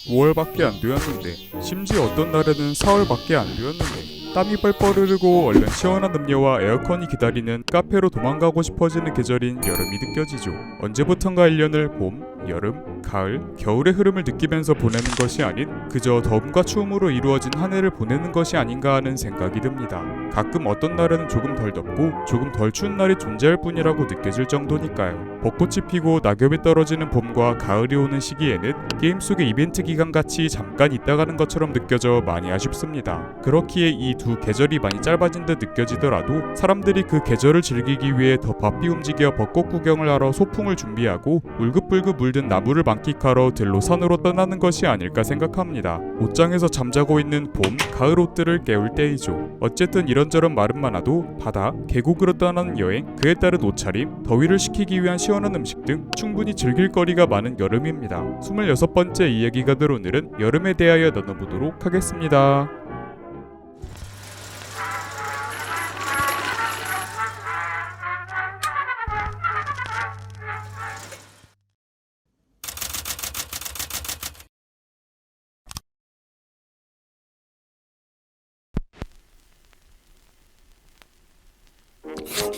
5월밖에 안 되었는데, 심지어 어떤 날에는 4월밖에 안 되었는데, 땀이 뻘뻘 흐르고 얼른 시원한 음료와 에어컨이 기다리는 카페로 도망가고 싶어지는 계절인 여름이 느껴지죠. 언제부턴가 1년을 봄, 여름, 가을, 겨울의 흐름을 느끼면서 보내는 것이 아닌 그저 더움과 추움으로 이루어진 한 해를 보내는 것이 아닌가 하는 생각이 듭니다. 가끔 어떤 날에는 조금 덜 덥고 조금 덜 추운 날이 존재할 뿐이라고 느껴질 정도니까요. 벚꽃이 피고 낙엽이 떨어지는 봄과 가을이 오는 시기에는 게임 속의 이벤트 기간같이 잠깐 있다 가는 것처럼 느껴져 많이 아쉽습니다. 그렇기에 이 두 계절이 많이 짧아진 듯 느껴지더라도 사람들이 그 계절을 즐기기 위해 더 바삐 움직여 벚꽃 구경을 하러 소풍을 준비하고 울긋불긋 물든 나무를 만끽하러 들로 산으로 떠나는 것이 아닐까 생각합니다. 옷장에서 잠자고 있는 봄, 가을 옷들을 깨울 때이죠. 어쨌든 이런저런 말은 많아도 바다, 계곡으로 떠나는 여행, 그에 따른 옷차림, 더위를 식히기 위한 시원한 음식 등 충분히 즐길 거리가 많은 여름입니다. 26번째 이야기가 들 오늘은 여름에 대하여 나눠보도록 하겠습니다.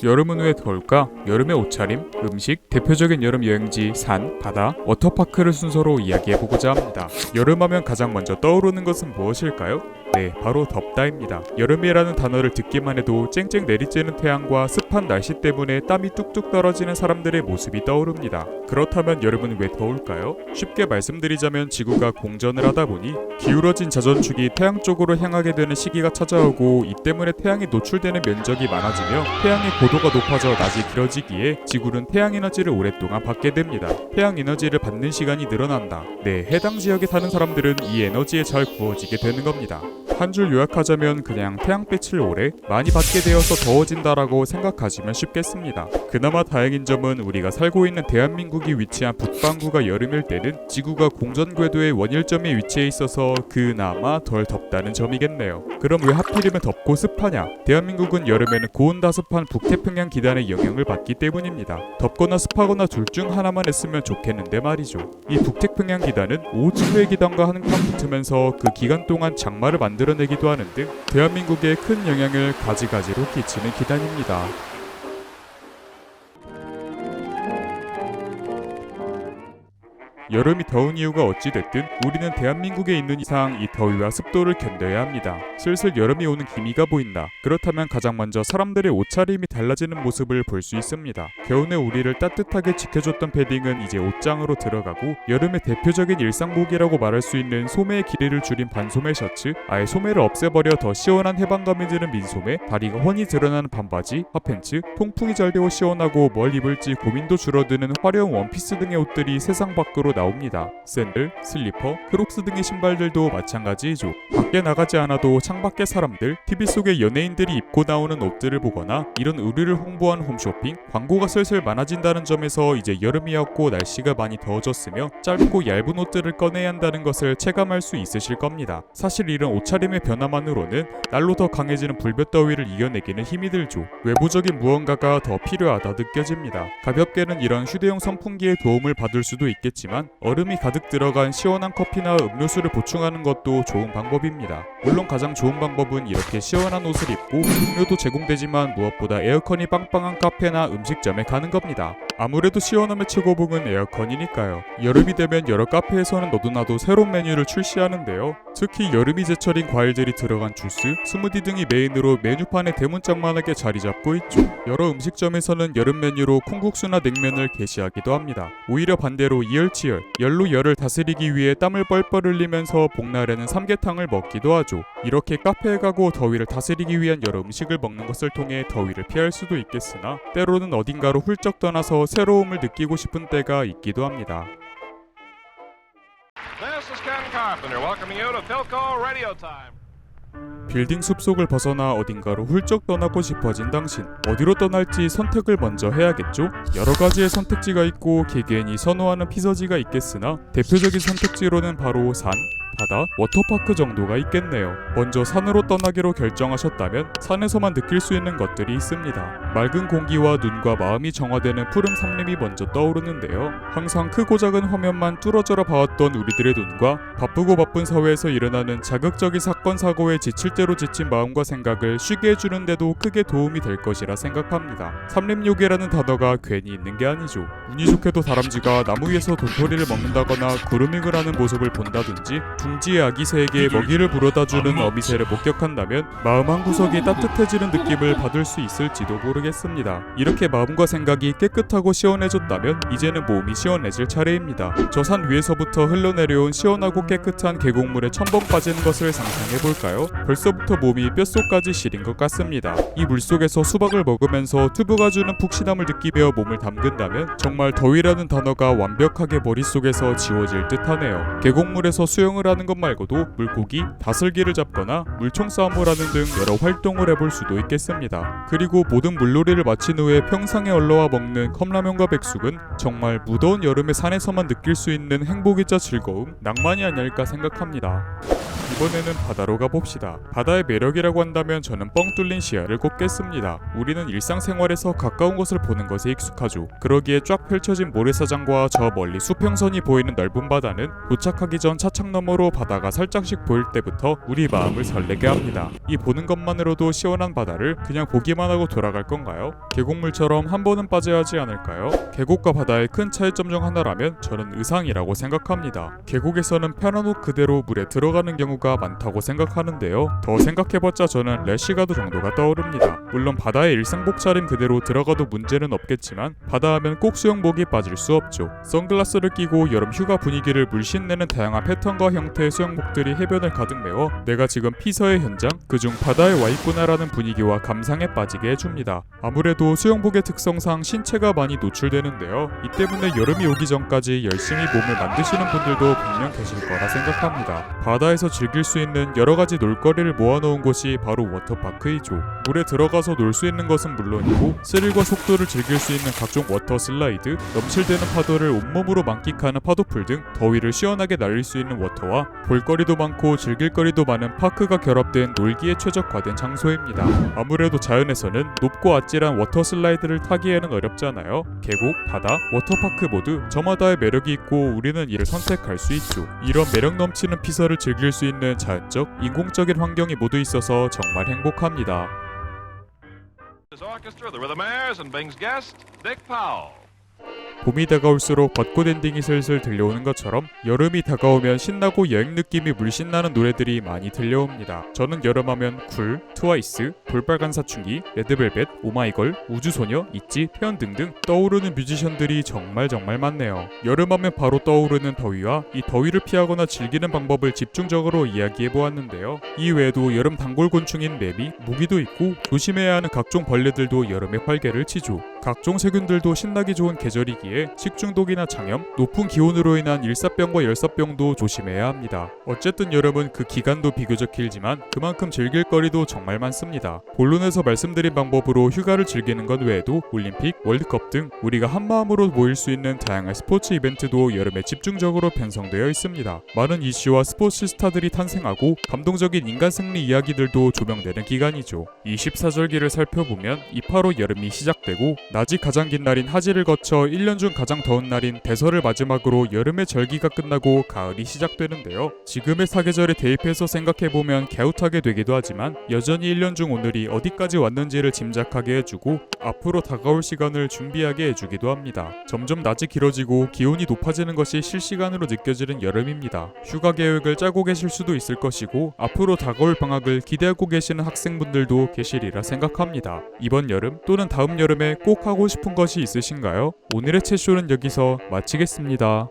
여름은 왜 더울까? 여름의 옷차림, 음식, 대표적인 여름 여행지, 산, 바다, 워터파크를 순서로 이야기해보고자 합니다. 여름하면 가장 먼저 떠오르는 것은 무엇일까요? 네, 바로 덥다입니다. 여름이라는 단어를 듣기만 해도 쨍쨍 내리쬐는 태양과 습한 날씨 때문에 땀이 뚝뚝 떨어지는 사람들의 모습이 떠오릅니다. 그렇다면 여름은 왜 더울까요? 쉽게 말씀드리자면 지구가 공전을 하다 보니 기울어진 자전축이 태양 쪽으로 향하게 되는 시기가 찾아오고 이 때문에 태양이 노출되는 면적이 많아지며 태양의 고도가 높아져 낮이 길어지기에 지구는 태양 에너지를 오랫동안 받게 됩니다. 태양 에너지를 받는 시간이 늘어난다. 네, 해당 지역에 사는 사람들은 이 에너지에 잘 구워지게 되는 겁니다. 한 줄 요약하자면 그냥 태양빛을 오래 많이 받게 되어서 더워진다라고 생각하시면 쉽겠습니다. 그나마 다행인 점은 우리가 살고 있는 대한민국이 위치한 북반구가 여름일 때는 지구가 공전 궤도의 원일점에 위치해 있어서 그나마 덜 덥다는 점이겠네요. 그럼 왜 하필이면 덥고 습하냐? 대한민국은 여름에는 고온다습한 북태평양 기단의 영향을 받기 때문입니다. 덥거나 습하거나 둘 중 하나만 했으면 좋겠는데 말이죠. 이 북태평양 기단은 오츠의 기단과 한강 붙으면서 그 기간 동안 장마를 만들어내기도 하는 등 대한민국에 큰 영향을 가지가지로 끼치는 기단입니다. 여름이 더운 이유가 어찌됐든 우리는 대한민국에 있는 이상 이 더위와 습도를 견뎌야 합니다. 슬슬 여름이 오는 기미가 보인다. 그렇다면 가장 먼저 사람들의 옷차림이 달라지는 모습을 볼 수 있습니다. 겨우내 우리를 따뜻하게 지켜줬던 패딩은 이제 옷장으로 들어가고 여름의 대표적인 일상복이라고 말할 수 있는 소매의 길이를 줄인 반소매 셔츠, 아예 소매를 없애버려 더 시원한 해방감이 드는 민소매, 다리가 훤히 드러나는 반바지, 핫팬츠, 통풍이 잘 되어 시원하고 뭘 입을지 고민도 줄어드는 화려한 원피스 등의 옷들이 세상 밖으로 나옵니다. 샌들, 슬리퍼, 크록스 등의 신발들도 마찬가지이죠. 밖에 나가지 않아도 창밖의 사람들, TV 속의 연예인들이 입고 나오는 옷들을 보거나 이런 의류를 홍보한 홈쇼핑, 광고가 슬슬 많아진다는 점에서 이제 여름이었고 날씨가 많이 더워졌으며 짧고 얇은 옷들을 꺼내야 한다는 것을 체감할 수 있으실 겁니다. 사실 이런 옷차림의 변화만으로는 날로 더 강해지는 불볕더위를 이겨내기는 힘이 들죠. 외부적인 무언가가 더 필요하다 느껴집니다. 가볍게는 이런 휴대용 선풍기의 도움을 받을 수도 있겠지만 얼음이 가득 들어간 시원한 커피나 음료수를 보충하는 것도 좋은 방법입니다. 물론 가장 좋은 방법은 이렇게 시원한 옷을 입고 음료도 제공되지만 무엇보다 에어컨이 빵빵한 카페나 음식점에 가는 겁니다. 아무래도 시원함의 최고봉은 에어컨이니까요. 여름이 되면 여러 카페에서는 너도나도 새로운 메뉴를 출시하는데요. 특히 여름이 제철인 과일들이 들어간 주스, 스무디 등이 메인으로 메뉴판에 대문짝만하게 자리 잡고 있죠. 여러 음식점에서는 여름 메뉴로 콩국수나 냉면을 게시하기도 합니다. 오히려 반대로 이열치열, 열로 열을 다스리기 위해 땀을 뻘뻘 흘리면서 복날에는 삼계탕을 먹기도 하죠. 이렇게 카페에 가고 더위를 다스리기 위한 여러 음식을 먹는 것을 통해 더위를 피할 수도 있겠으나 때로는 어딘가로 훌쩍 떠나서 새로움을 느끼고 싶은 때가 있기도 합니다. This is Ken Carpenter welcoming you to Philco Radio Time. 빌딩 숲속을 벗어나 어딘가로 훌쩍 떠나고 싶어진 당신, 어디로 떠날지 선택을 먼저 해야겠죠? 여러 가지의 선택지가 있고 개개인이 선호하는 피서지가 있겠으나 대표적인 선택지로는 바로 산, 바다, 워터파크 정도가 있겠네요. 먼저 산으로 떠나기로 결정하셨다면 산에서만 느낄 수 있는 것들이 있습니다. 맑은 공기와 눈과 마음이 정화되는 푸른 산림이 먼저 떠오르는데요. 항상 크고 작은 화면만 뚫어져라 봐왔던 우리들의 눈과 바쁘고 바쁜 사회에서 일어나는 자극적인 사건 사고에 지칠 대로 지친 마음과 생각을 쉬게 해주는데도 크게 도움이 될 것이라 생각합니다. 삼림요괴라는 단어가 괜히 있는 게 아니죠. 운이 좋게도 다람쥐가 나무 위에서 도토리를 먹는다거나 그루밍을 하는 모습을 본다든지 둥지의 아기 새에게 먹이를 불어다주는 어미새를 목격한다면 마음 한구석이 따뜻해지는 느낌을 받을 수 있을지도 모르겠습니다. 이렇게 마음과 생각이 깨끗하고 시원해졌다면 이제는 몸이 시원해질 차례입니다. 저 산 위에서부터 흘러내려온 시원하고 깨끗한 계곡물에 첨벙 빠지는 것을 상상해볼까요? 벌써부터 몸이 뼛속까지 시린 것 같습니다. 이 물속에서 수박을 먹으면서 튜브가 주는 푹신함을 느끼며 몸을 담근다면 정말 더위라는 단어가 완벽하게 머릿속에서 지워질 듯하네요. 계곡물에서 수영을 하는 것 말고도 물고기, 다슬기를 잡거나 물총 싸움을 하는 등 여러 활동을 해볼 수도 있겠습니다. 그리고 모든 물놀이를 마친 후에 평상에 올라와 먹는 컵라면과 백숙은 정말 무더운 여름의 산에서만 느낄 수 있는 행복이자 즐거움, 낭만이 아닐까 생각합니다. 이번에는 바다로 가봅시다. 바다의 매력이라고 한다면 저는 뻥 뚫린 시야를 꼽겠습니다. 우리는 일상생활에서 가까운 것을 보는 것에 익숙하죠. 그러기에 쫙 펼쳐진 모래사장과 저 멀리 수평선이 보이는 넓은 바다는 도착하기 전 차창 너머로 바다가 살짝씩 보일 때부터 우리 마음을 설레게 합니다. 이 보는 것만으로도 시원한 바다를 그냥 보기만 하고 돌아갈 건가요? 계곡물처럼 한 번은 빠져야 하지 않을까요? 계곡과 바다의 큰 차이점 중 하나라면 저는 의상이라고 생각합니다. 계곡에서는 편한 옷 그대로 물에 들어가는 경우가 많다고 생각하는데요. 더 생각해봤자 저는 래시가드 정도가 떠오릅니다. 물론 바다의 일상복 차림 그대로 들어가도 문제는 없겠지만 바다하면 꼭 수영복이 빠질 수 없죠. 선글라스를 끼고 여름 휴가 분위기를 물씬 내는 다양한 패턴과 형태의 수영복들이 해변을 가득 메워 내가 지금 피서의 현장, 그중 바다에 와 있구나라는 분위기와 감상에 빠지게 해줍니다. 아무래도 수영복의 특성상 신체가 많이 노출되는데요. 이 때문에 여름이 오기 전까지 열심히 몸을 만드시는 분들도 분명 계실 거라 생각합니다. 바다에서 즐길 수 있는 여러가지 놀거리를 모아놓은 곳이 바로 워터파크이죠. 물에 들어가서 놀 수 있는 것은 물론이고 스릴과 속도를 즐길 수 있는 각종 워터 슬라이드, 넘실대는 파도를 온몸으로 만끽하는 파도풀 등 더위를 시원하게 날릴 수 있는 워터와 볼거리도 많고 즐길거리도 많은 파크가 결합된 놀기에 최적화된 장소입니다. 아무래도 자연에서는 높고 아찔한 워터 슬라이드를 타기에는 어렵잖아요. 계곡, 바다, 워터파크 모두 저마다의 매력이 있고 우리는 이를 선택할 수 있죠. 이런 매력 넘치는 피서를 즐길 수 있는 자연적, 인공적인 환경이 모두 있어서 정말 행복합니다. His orchestra, the Rhythmaires, and Bing's guest, Dick Powell. 봄이 다가올수록 벚꽃 엔딩이 슬슬 들려오는 것처럼 여름이 다가오면 신나고 여행 느낌이 물씬 나는 노래들이 많이 들려옵니다. 저는 여름하면 쿨, 트와이스, 볼빨간 사춘기, 레드벨벳, 오마이걸, 우주소녀, 있지, 태연 등등 떠오르는 뮤지션들이 정말 많네요. 여름하면 바로 떠오르는 더위와 이 더위를 피하거나 즐기는 방법을 집중적으로 이야기해보았는데요. 이 외에도 여름 단골곤충인 매미, 모기도 있고 조심해야 하는 각종 벌레들도 여름에 활개를 치죠. 각종 세균들도 신나기 좋은 계절이기에 식중독이나 장염, 높은 기온으로 인한 일사병과 열사병도 조심해야 합니다. 어쨌든 여름은 그 기간도 비교적 길지만 그만큼 즐길 거리도 정말 많습니다. 본론에서 말씀드린 방법으로 휴가를 즐기는 것 외에도 올림픽, 월드컵 등 우리가 한마음으로 모일 수 있는 다양한 스포츠 이벤트도 여름에 집중적으로 편성되어 있습니다. 많은 이슈와 스포츠 스타들이 탄생하고 감동적인 인간 승리 이야기들도 조명되는 기간이죠. 24절기를 살펴보면 이파로 여름이 시작되고 낮이 가장 긴 날인 하지를 거쳐 1년 중 가장 더운 날인 대설을 마지막으로 여름의 절기가 끝나고 가을이 시작되는데요. 지금의 사계절에 대입해서 생각해보면 갸웃하게 되기도 하지만 여전히 1년 중 오늘이 어디까지 왔는지를 짐작하게 해주고 앞으로 다가올 시간을 준비하게 해주기도 합니다. 점점 낮이 길어지고 기온이 높아지는 것이 실시간으로 느껴지는 여름입니다. 휴가 계획을 짜고 계실 수도 있을 것이고 앞으로 다가올 방학을 기대하고 계시는 학생분들도 계시리라 생각합니다. 이번 여름 또는 다음 여름에 꼭 하고 싶은 것이 있으신가요? 오늘의 채쇼는 여기서 마치겠습니다.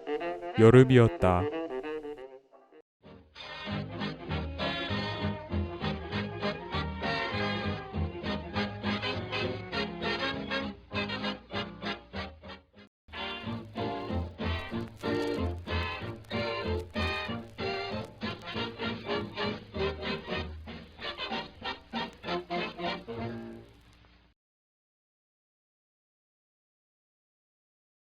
여름이었다.